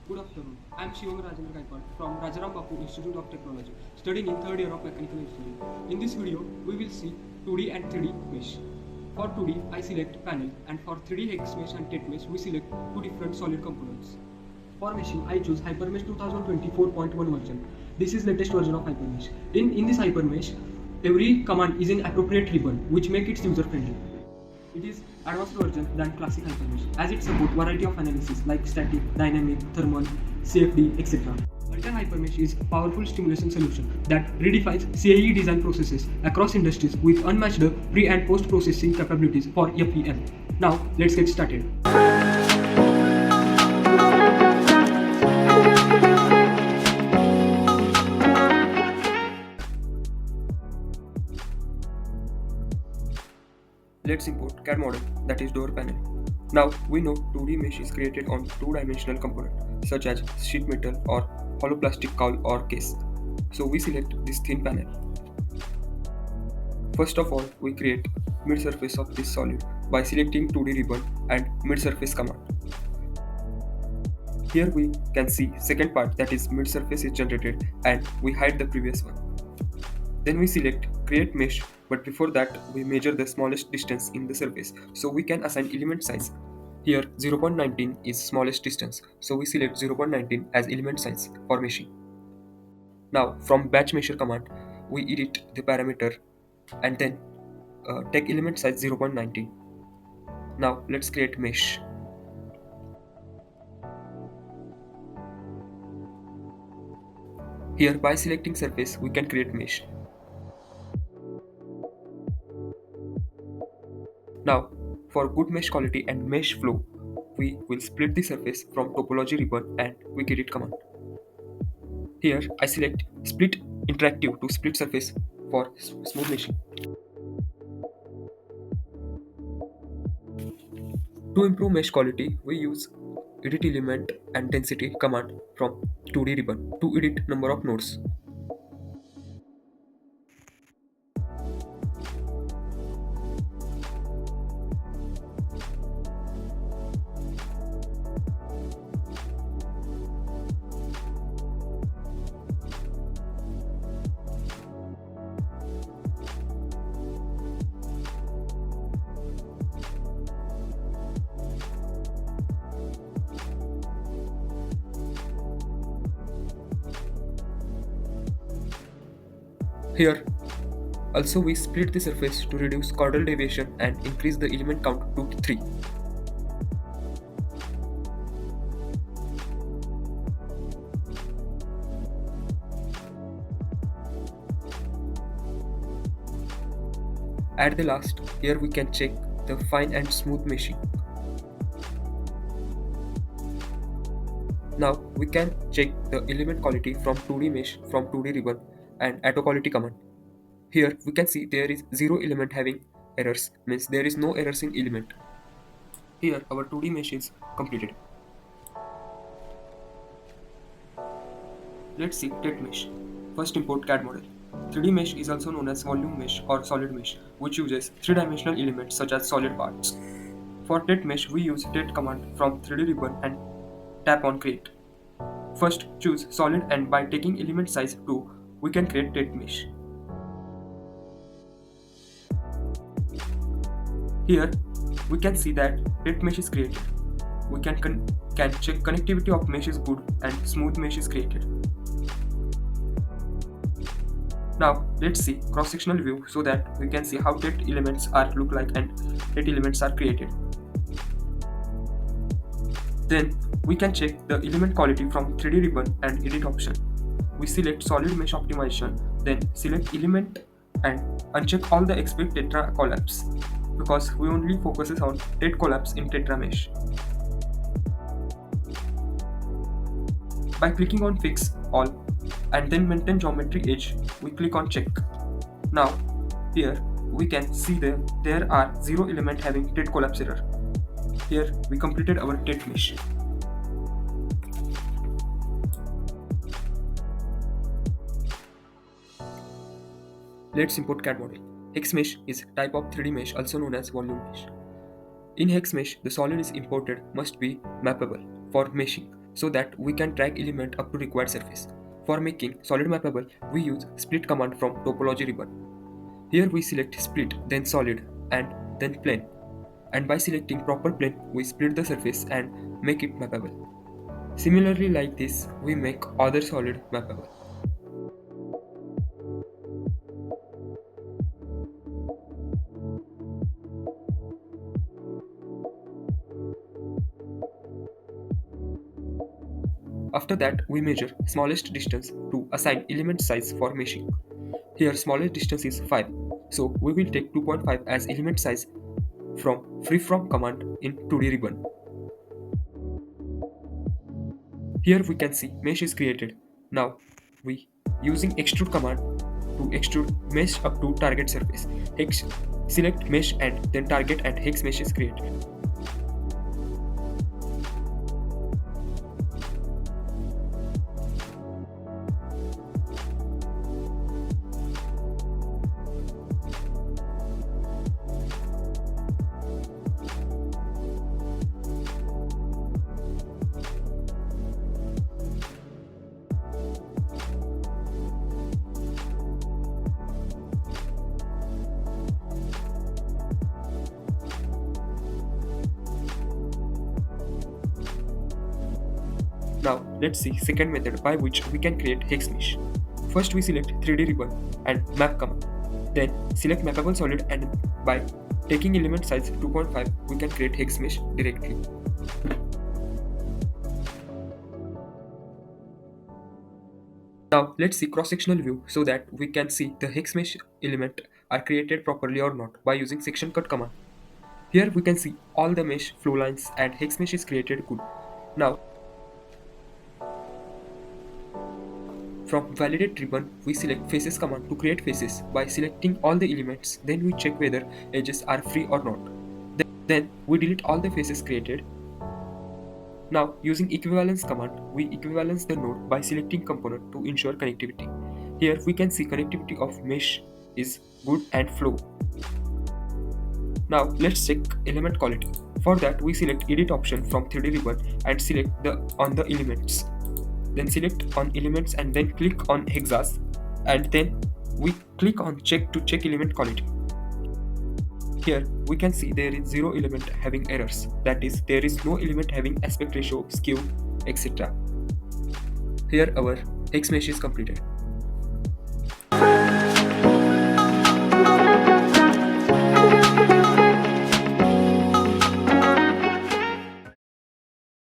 Good afternoon. I am Shivam Gaikwad from Rajaram Bapu Institute of Technology, studying in third year of Mechanical Engineering. In this video, we will see 2D and 3D mesh. For 2D, I select panel, and for 3D hex mesh and tet mesh, we select two different solid components. For meshing, I choose HyperMesh 2024.1 version. This is latest version of HyperMesh. In this HyperMesh, every command is in appropriate ribbon, which make it user friendly. It is advanced version than classic HyperMesh, as it supports variety of analysis like static, dynamic, thermal, CFD, etc. Altair HyperMesh is powerful simulation solution that redefines CAE design processes across industries with unmatched pre and post processing capabilities for FEM. Now let's get started. Let's import CAD model, that is door panel. Now we know 2D mesh is created on two-dimensional component such as sheet metal or hollow plastic cowl or case. So we select this thin panel. First of all, we create mid-surface of this solid by selecting 2D ribbon and mid-surface command. Here we can see second part, that is mid-surface is generated, and we hide the previous one. Then we select create mesh, but before that we measure the smallest distance in the surface, so we can assign element size. Here 0.19 is smallest distance, so we select 0.19 as element size for meshing. Now from batch measure command we edit the parameter and then take element size 0.19. Now let's create mesh. Here by selecting surface we can create mesh. Now, for good mesh quality and mesh flow, we will split the surface from topology ribbon and quick edit command. Here, I select split interactive to split surface for smooth meshing. To improve mesh quality, we use edit element and density command from 2D ribbon to edit number of nodes. Here, also we split the surface to reduce chordal deviation and increase the element count to 3. At the last, here we can check the fine and smooth meshing. Now we can check the element quality from 2D mesh from 2D ribbon and auto quality command. Here we can see there is 0 element having errors, means there is no errors in element. Here our 2D mesh is completed. Let's see tet mesh. First import CAD model. 3D mesh is also known as volume mesh or solid mesh, which uses 3-dimensional elements such as solid parts. For tet mesh, we use tet command from 3D ribbon and tap on create. First choose solid, and by taking element size 2, we can create tet mesh. Here we can see that tet mesh is created. We can check connectivity of mesh is good and smooth mesh is created. Now let's see cross-sectional view so that we can see how tet elements are look like and tet elements are created. Then we can check the element quality from 3D ribbon and edit option. We select solid mesh optimization, then select element and uncheck all the expect tetra collapse, because we only focuses on tet collapse in tetra mesh. By clicking on fix all and then maintain geometry edge, we click on check. Now here we can see there are 0 element having tet collapse error. Here we completed our tet mesh. Let's import CAD model. Hex mesh is type of 3D mesh also known as volume mesh. In hex mesh, the solid is imported must be mappable for meshing. so that we can drag element up to required surface. For making solid mappable, we use split command from topology ribbon. Here we select split, then solid, and then plane. And by selecting proper plane, we split the surface and make it mappable. Similarly, like this, we make other solid mappable. After that, we measure smallest distance to assign element size for meshing. Here smallest distance is 5, so we will take 2.5 as element size from freeform command in 2D ribbon. Here we can see mesh is created. Now we using extrude command to extrude mesh up to target surface. Select mesh and then target and hex mesh is created. Now let's see second method by which we can create hex mesh. First we select 3D ribbon and map command. Then select mappable solid and by taking element size 2.5 we can create hex mesh directly. Now let's see cross-sectional view so that we can see the hex mesh element are created properly or not by using section cut command. Here we can see all the mesh flow lines and hex mesh is created good. Now from validate ribbon, we select faces command to create faces. By selecting all the elements, then we check whether edges are free or not. Then we delete all the faces created. Now using equivalence command, we equivalence the node by selecting component to ensure connectivity. Here we can see connectivity of mesh is good and flow. Now let's check element quality. For that we select edit option from 3D ribbon and select on the elements. Then select on elements and then click on hexas and then we click on check to check element quality. Here we can see there is 0 element having errors, that is there is no element having aspect ratio, skew, etc. Here our hex mesh is completed.